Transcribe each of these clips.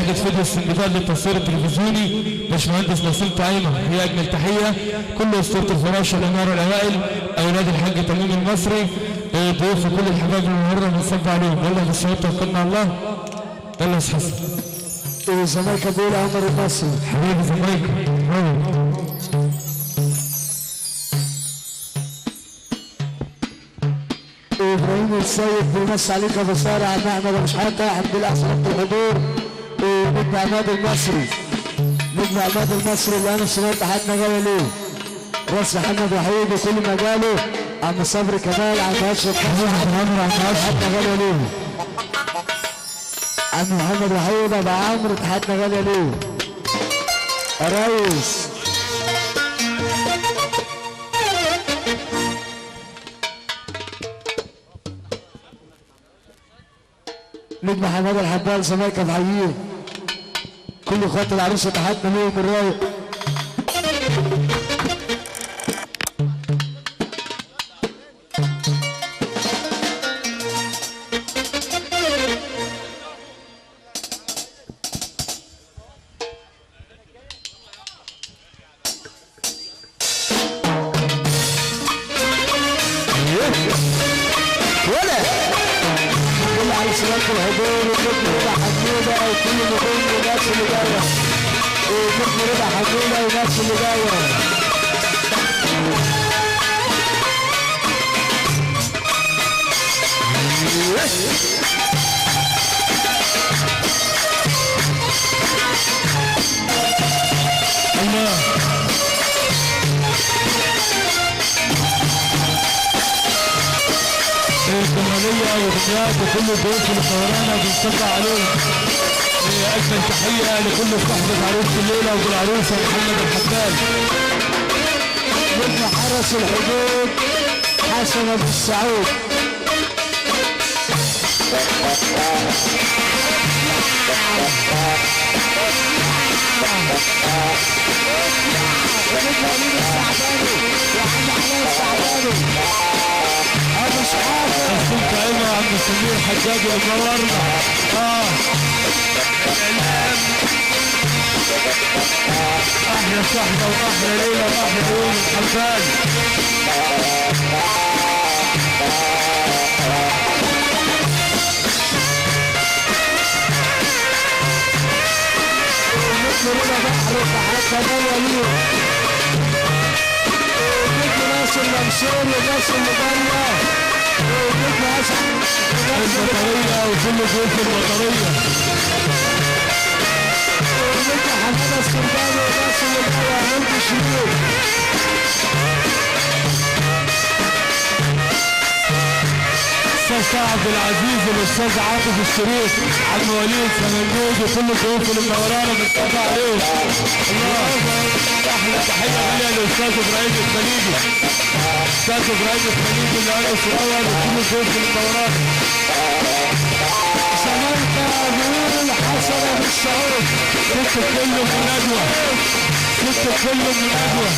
وحدة فيديو السندباد للتصوير التلفزيوني باشمهندس نسيم طعيمة، هي أجمل تحية. كل أسطورة الفراشة الأنوار الأوائل، أولاد الحاج تميم المصري، ضيوف كل الحبايب المهرة بنصب عليهم. يلا يا الشباب توكلنا على الله. يلا يا حسن. زمايكا بيقول عمر المصري حبيبي زمايكا. ابراهيم السيد بيمس عليك يا بصاري عم احمد مش حاطط احد بالاحسن الحضور. نجم عماد المصري، نجم عماد المصري اللي انا سمعت حدنا جاي ليه. راس محمد وحيد وكل مجاله. عم صبري كمال، عم اشرف حدنا جاي ليه. عم محمد وحيد ابو عمرو حدنا جاي ليه. يا ريس نجم حماد الحبال زمايكا بحييه. كل اخوات العروسه تحدنا ليهم الرايق. على صلاة الحضور ونجم رضا حمودة وكل نجوم والناس اللي جاية. ونجم رضا حمودة والناس اللي جاية. الله الجمالية ودمياط وكل الضيوف اللي صورانا بنصب عليهم. أجمل تحية لكل صحبة عروسة الليلة وبالعروسة محمد الحبال. نجم حرس الحدود حسن أبو السعود. ونجم أمين السعداني وعم علاء السعداني. أبو شحاتة نسيم طعيمة وعم سمير حجاج ومنورنا. أحلى صحبة وأحلى ليلة وأحلى يوم الحبال. نجم رضا بحر وحتى جوه. نجم ناصر منصور وناس اللي جايه. نجم اسعد المطرية وكل ضيوف المطرية. نجم حماده السنداني وناس اللي جايه. هند شريف الأستاذ عبد العزيز والأستاذ عاطف الشريف، عم وليد سمنجود وكل الضيوف اللي منورانا بنصب عليهم. الله أحلى تحية غالية للأستاذ إبراهيم الخليجي. أستاذ إبراهيم الخليجي اللي أنا صغير وكل الضيوف اللي منورانا. زمايكا بيقول حسن أبو السعود. ست كل من ندوة، ست كل من ندوة.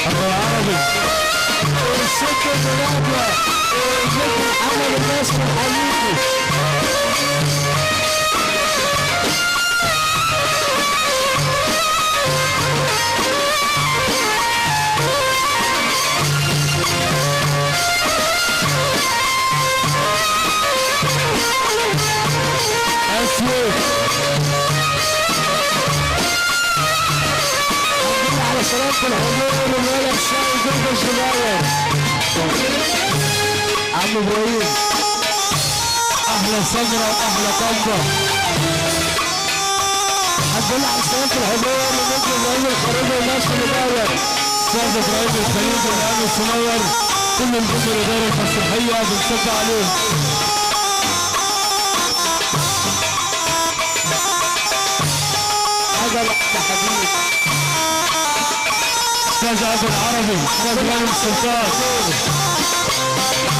أبو العربي الست النادوة. نجم محمد الناصر الحليفي. أسود على صلاة الحضور الولد الشاي جرب الجباية. عم ابراهيم أحلى سمرة وأحلى طنطا. الحمد على صلاة الحضور ونجم ابراهيم الخريجي والناس اللي جاية. أستاذ إبراهيم الخليجي والأمن الصنور، كل الجمهور الإدارة المسرحية بنصب عليهم. هذا الحديث أستاذ عبد العربي، أستاذ غانم السلطان.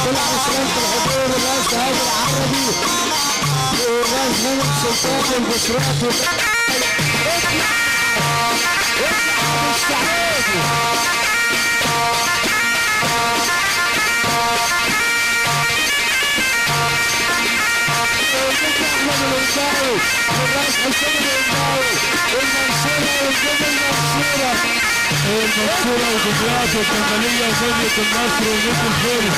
طلع على صلاة الحضور الناس هذا العربي وناس غانم السلطان والبشرات السعودي احمد الانساوي والراس حسين الانساوي المنصوره والجبل المنصوره ودمياط والجماليه ومدينه النصر ونجم الفارس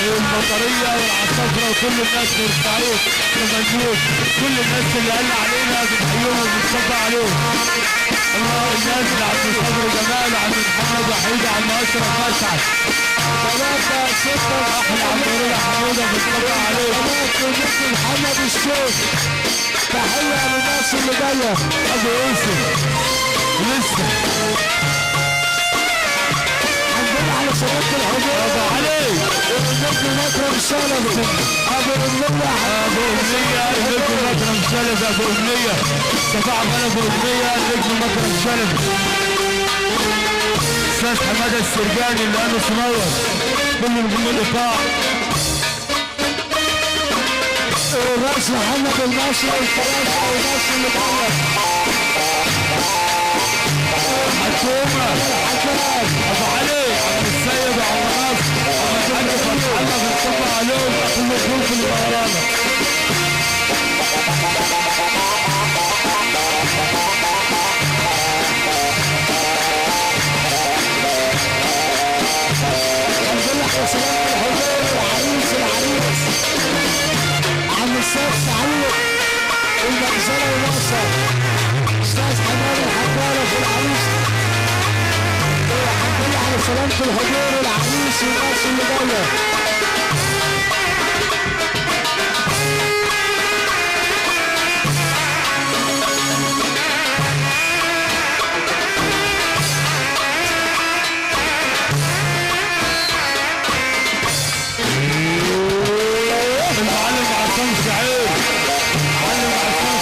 المطريه والعصافره وكل الناس في الصعيد المندوب كل الناس اللي قال علينا بنحييهم وبنصب عليهم. الله الناس اللي عم صبر جمال عم محمد وحيد عم اشرف مسعد 3 6 احلى عم رضا حموده بنصب عليهم. محمد الشيخ تحيه للناس اللي جايه ابو يوسف لسه عندنا على صلاه الحضور ابو علي النجم مكرم سلفي ابو امنيه النجم مكرم سلفي ابو امنيه صباح غلب امنيه النجم مكرم سلفي استاذ حماده السرجاني اللي قالوا صنور كل نجوم الايقاع الراس محمد المصري والفراشة والناس اللي بره حكومة ابو علي عبد السيد وعبد الناصر عبد فتح الله بنصب عليهم كل الظروف اللي ورانا. الحمد لله على سلامة الحضور العريس عم السيد سعيد المغزلة وناصر استاذ حماد الحجارة في العريس. الحمد لله على سلامة الحضور العريس والناس اللي جاية.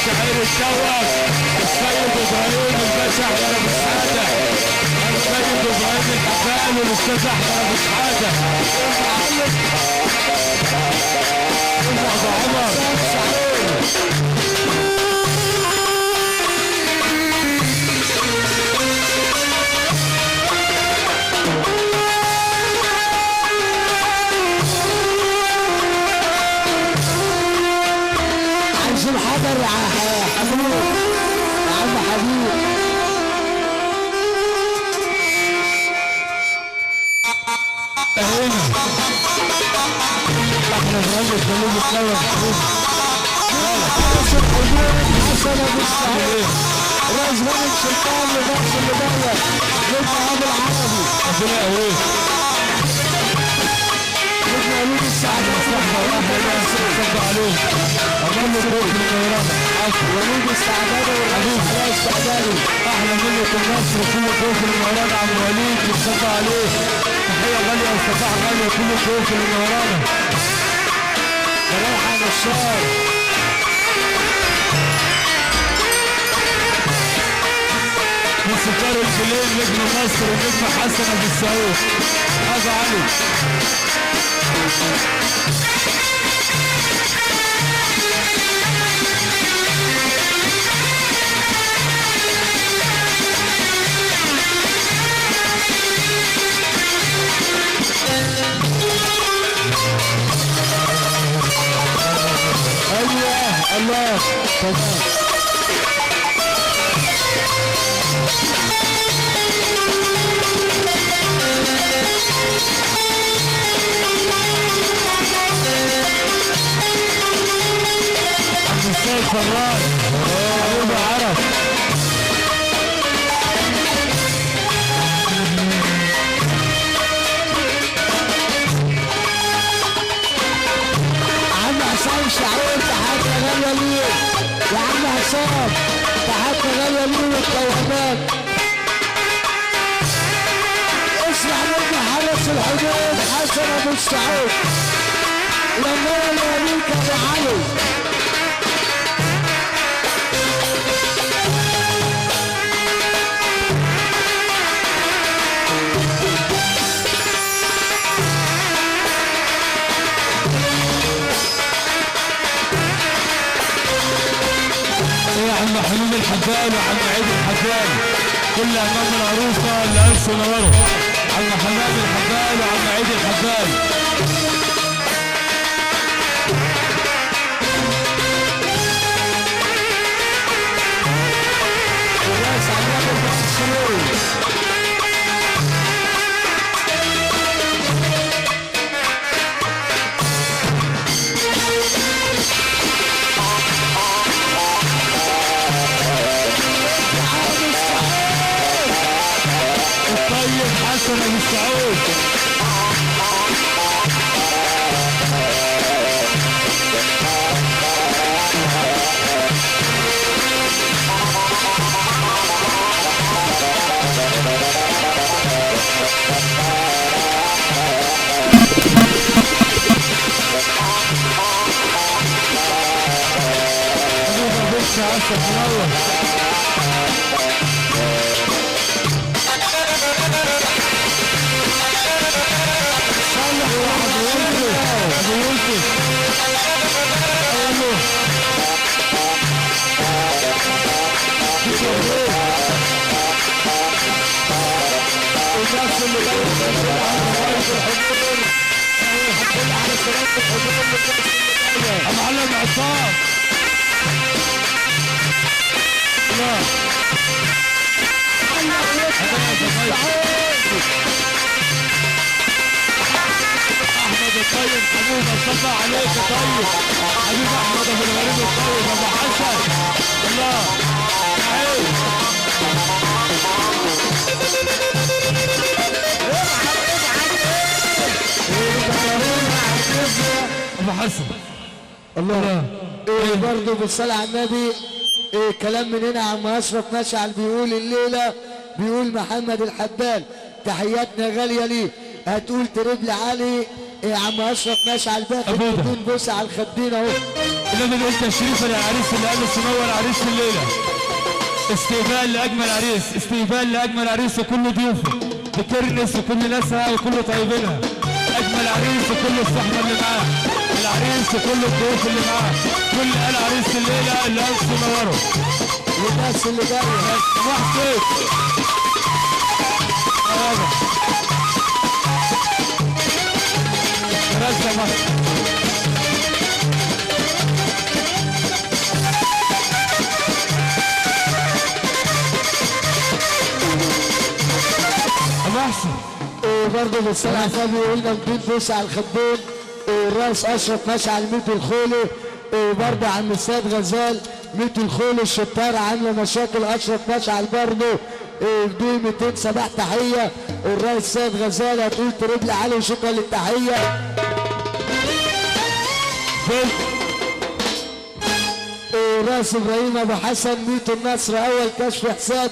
شعير الشوق السيد ابراهيم الباشا احمد ابو شحاته السيد ابراهيم الحفال والاستاذ احمد ابو شحاته ابو عمر الحضر يا حبيب يا عم حبيب اهينا احنا الراجل الجنوب الثورة حبيب حسن حضور حسن ابو السعيد رئيس غنم سلطان لنفس البداية للمهاب العربي ربنا يقويك نجم وليد السعيد مصلحة واحدة ناس تصب عليهم أمام الروح من النيران وليد السعداني والحبيب حلاوة السعداني أحلى ملة النصر كل الضيوف اللي منورانا عم وليد بتصب عليه تحية غالية وصباح غالية كل الضيوف اللي منورانا رايحة نشار موسيقار الجليل نجم مصر ونجم حسن أبو السعود أبو علي الله تمام السيد فراج حبيب عرب عم حسام شعير تحياتنا غالية ليه يا عم حسام تحياتنا غالية ليه والتوهمات اسمع نجم حرس الحدود حسن ابو السعود لما انا وليك ابو علي يا عم حلول الحفال وعم عيد الحفال كل امام العروسه اللي الف نوروا. عم حماد الحبال وعم عيد الحبال. حسن ابو السعود حسن منور. معلم عصام احمد الطيب حبيبي صلى عليك يا طيب حبيب احمد ابو الغريب الطيب ابو حسن الله ابو حسن الله. ايه برضه بالصلاة على النبي. ايه كلام من هنا عم اشرف مشعل بيقول الليله، بيقول محمد الحبال تحياتنا غاليه ليه، هتقول تربل علي. ايه عم اشرف مشعل باخد بدون بوسه على الخدين اهو. النبي قلت تشريفا للعريس اللي قال منور عريس الليله. استقبال لاجمل عريس، استقبال لاجمل عريس وكل ضيوفه بترنس وكل ناسها وكل طيبينها. اجمل عريس وكل الصحبه اللي معاه، العريس وكل الضيوف اللي معاه، كل قال عريس الليله اللي قال منوروا والناس اللي جايه محسن رزق مصر. محسن برضه بالصلاة على النبي قلنا بدون بوسه على الخدين. الرئيس اشرف مشعل ميتو الخولي. برضه عم السيد غزال ميتو الخولي الشطار عامله مشاكل اشرف مشعل برضه بدون 200 صباح تحيه. الرئيس سيد غزال هتقول تربلي علي وشكرا للتحيه. الرئيس ابراهيم ابو حسن ميتو النصر اول كشف حساب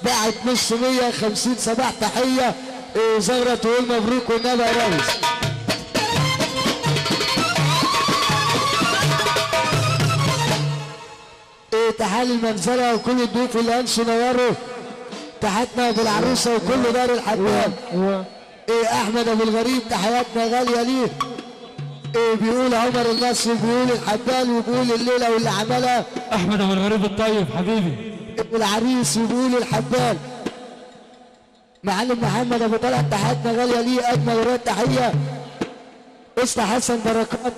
بعت نص 150 صباح تحيه. زغرة تقول مبروك والنبي يا ريس. تحالي المنزلة وكل الضيوف اللي انسوا نوروا تحياتنا بالعروسة وكل دار الحباب. احمد ابو الغريب تحياتنا غالية ليه. بيقول عمر النصر بيقول الحبال وبيقول الليلة واللي عملها احمد ابو الغريب الطيب حبيبي العريس وبيقول الحبال. معلم محمد ابو طلعت تحياتنا غاليه ليه اجمل وراد تحيه. اسطى حسن بركات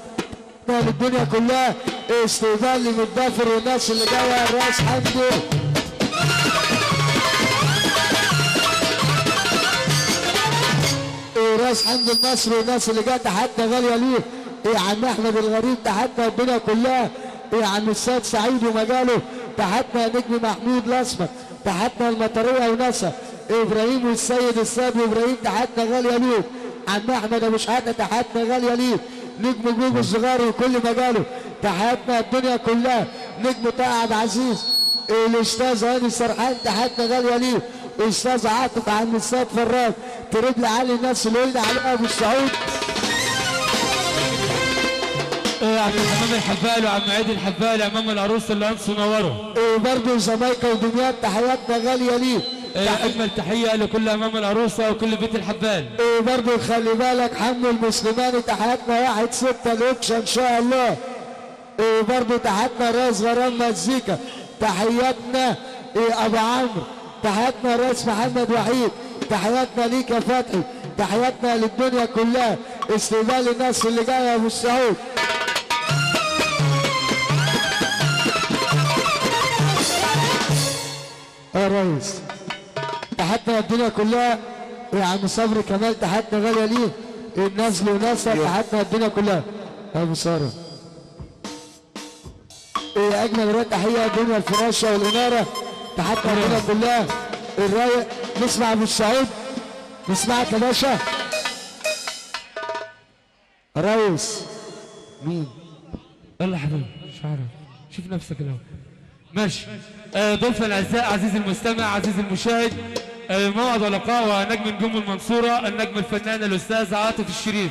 للدنيا كلها. استقبال للمتضافر والناس اللي جايه. الراس حمدي راس حمدي النصر والناس اللي جايه تحياتنا غاليه ليه. عم احمد الغريب تحياتنا الدنيا كلها. عم السيد سعيد ومجاله تحياتنا نجم محمود الاسمر تحياتنا المطريه وناسا. ابراهيم والسيد السابي ابراهيم تحياتنا غاليه ليه. عم احمد ابو شحاته تحياتنا غاليه ليه. نجم جوج الصغار وكل مجاله تحياتنا الدنيا كلها. نجم طه عبد العزيز الاستاذ هاني سرحان تحياتنا غاليه ليه. الاستاذ عاطف عم السيد فراج تربل علي الناس اللي قلنا عليها ابو السعود. عم حمام الحبال وعم عيد الحبال امام العروس اللي انسوا نوروا. برضه جامايكا ودمياط تحياتنا غاليه ليه. اجمل تحيه لكل امام العروسه وكل بيت الحبال. برضه خلي بالك حمو المسلماني تحياتنا 1/6 لوكشا ان شاء الله. برضه تحياتنا راس غرام مزيكا تحياتنا ابو عمرو تحياتنا الرئيس محمد وحيد، تحياتنا ليك يا فتحي، تحياتنا للدنيا كلها. استقبال الناس اللي جايه يا ابو السعود. يا ريس تحياتنا الدنيا كلها يا عم صبري كمال، تحياتنا غاليه ليه النزل وناسا، تحياتنا الدنيا كلها يا ابو ساره. اجمل رد تحيه الدنيا الفراشه والاناره، تحياتنا الدنيا كلها. الرايق نسمع ابو السعود، نسمعك يا باشا. ريس مين؟ يلا حبيبي مش عارف، شوف نفسك الاول. ماشي. ضيوفنا الاعزاء، عزيزي المستمع، عزيزي المشاهد، موعد ولقاء ونجم نجوم المنصوره النجم الفنان الاستاذ عاطف الشريف.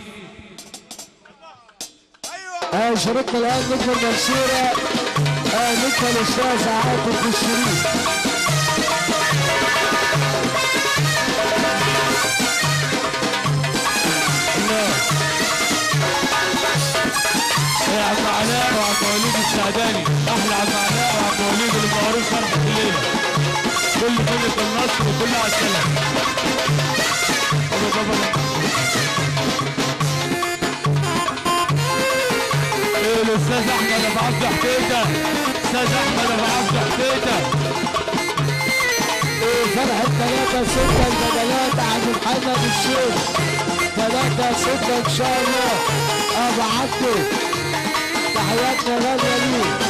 شاركنا الان نجم المنصوره نجم الاستاذ عاطف الشريف. يا عم علاء وعم وليد السعداني، احلى عم علاء وعم وليد اللي معروف فرحه الليله. كل فرقه النصر وكل عسله. الاستاذ احمد ابو عبد حتيته، استاذ احمد ابو عبد حتيته. فرحه 3-6 البدلات عن محمد الشيخ، 3-6 ان شاء الله. ابو عبده تحياتنا غاليه ليه.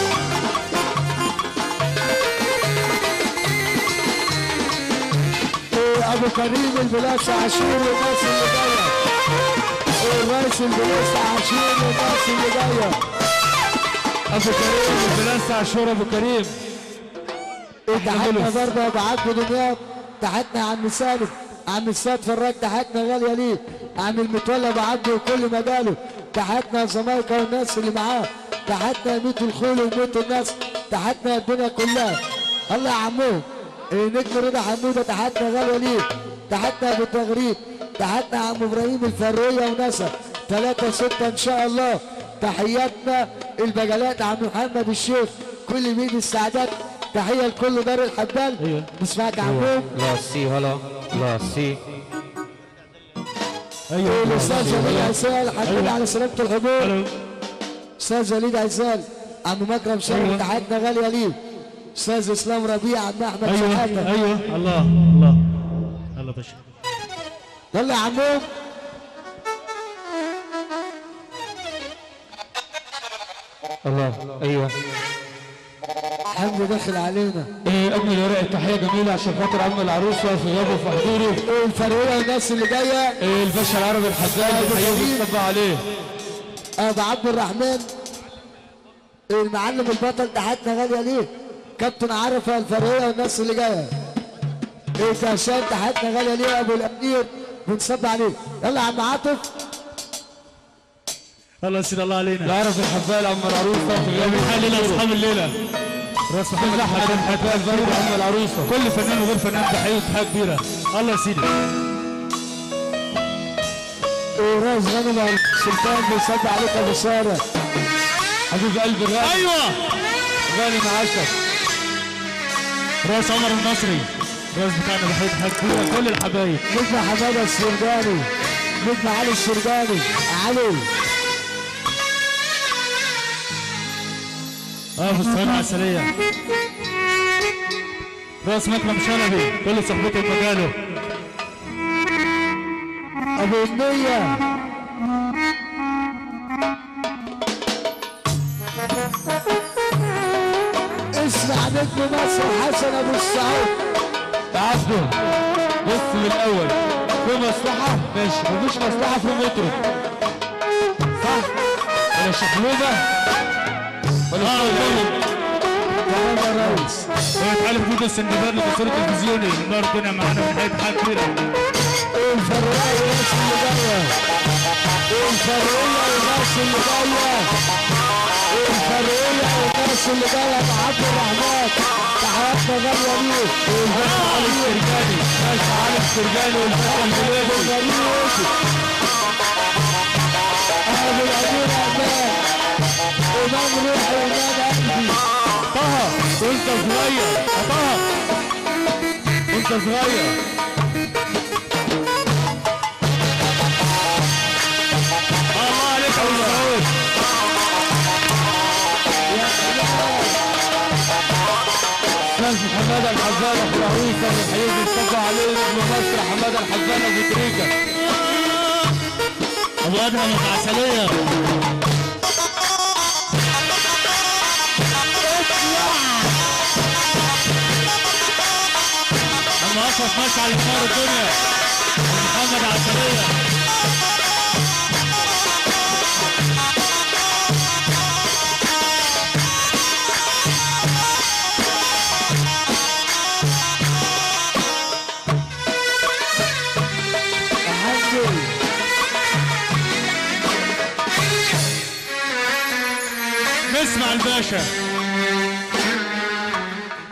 ابو كريم البلاسه عاشور والناس اللي جايه. الرئيس البلاسه عاشور والناس اللي جايه. ابو كريم البلاسه عاشور، ابو كريم. تحياتنا برضه ابو عبده دمياط، تحياتنا عم سالم، عم السيد فراج، تحياتنا غاليه ليه. عم المتولى ابو عبده وكل مجاله، تحياتنا زمايكا والناس اللي معاه، تحياتنا ميت الخول وميت الناس، تحياتنا الدنيا كلها. الله يا عمو نجم رضا حموده، تحياتنا غاليه ليه. تحياتنا ابو التغريب، تحياتنا عم ابراهيم الفرويه ونسا، 3-6 ان شاء الله. تحياتنا البجلات عم محمد الشيخ، كل بيد السعادات. تحيه لكل دار الحبال. نسمعك يا عمو. لا سي هلا لا سي. ايوه الاستاذ وليد عسال، حبيبي على سلامه الحضور. استاذ وليد عسال، عم مكرم شرف، تحياتنا غاليه ليه. استاذ اسلام ربيع، عم احمد شحاته. ايوه الله الله الله باشا. يلا يا عمو. الله ايوه. حمد داخل علينا. اجمل ورقه تحيه جميله عشان خاطر عم العروسه في غيابه وفي حضوره. الفرويه والناس اللي جايه. الباشا العربي الحداد بيحييه وبيصبح عليه. ابو عبد الرحمن المعلم البطل، تحياتنا غاليه ليه. كابتن عرفه الفرويه والناس اللي جايه. كهشام، تحياتنا غاليه ليه. ابو الامير بنصب عليه. يلا يا عم عاطف. الله يسير الله علينا. العربي الحبال عم العروسه في غيابه حالنا اصحاب الليله. راس محمد احمد الحبال برضه عم العروسه. كل فنان وغير فنان تحيه تحيه كبيره. الله يا سيدي. وراس غنم السلطان بيصب عليك ابو ساره. حبيب قلبي الراس. ايوه غالي معاشك. راس عمر المصري، راس بتاعنا بحيث حكومه كل الحبايب. نجم حماده السرجاني، نجم علي السرجاني. علي فستان عسليه. راس مكرم شلبي، كل صحبته بمجاله. ابو النيه. اسمع نجم مصر حسن ابو السعود. تعبده بص من الاول، في مصلحه ماشي، مفيش مصلحه في مطرب صح ولا شحلوبه ولا شحلوبه. تمام يا ريس. هو اتعلم فيديو السندباد لتصوير تلفزيوني. النهار الدنيا معانا من حيث حاجه كبيره. الفرويه والناس اللي جايه. الفرويه والناس اللي جايه. الفرويه والناس اللي جايه. ابو عبد الرحمن، تحياتنا غاليه ليه. الباشا علي السرجاني، باشا علي السرجاني والباشا البلادي. ابو الامير امان، امام روحي وامام قلبي. طه وانت صغير طه لسه صغير. الله عليك يا ابو سعود. استاذ حماده الحزان ابو العويسه بنحييه بنصب عليه ابن مصر حماده الحزان ابو تريكه. ابو ادهم العسليه. اما اشرف ماشي على نار الدنيا محمد عسليه. نسمع الباشا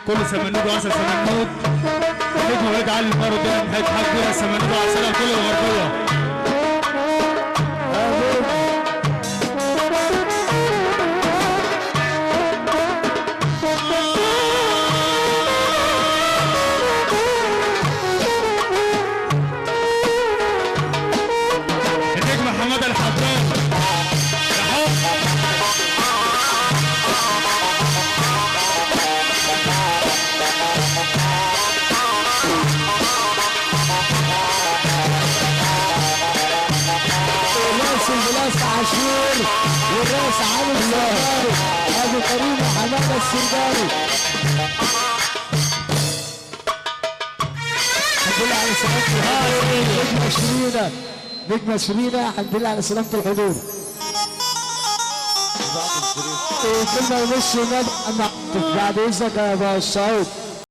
كل سمنود وعسل سمنود نجم ولاد علي المره الدنيا نهايه حاج كلها سمنود وعسلها كل الغربيه. النجم حماده الحداد يا حب. الراس عاشور والراس علي السرداري ابو كريم حماده السرداري. الحمد لله على سلامة الحضور. نجمة شيرينة نجمة شيرينة الحمد لله على سلامة الحضور. كلمة ونص بعد اذنك يا ابو سعود.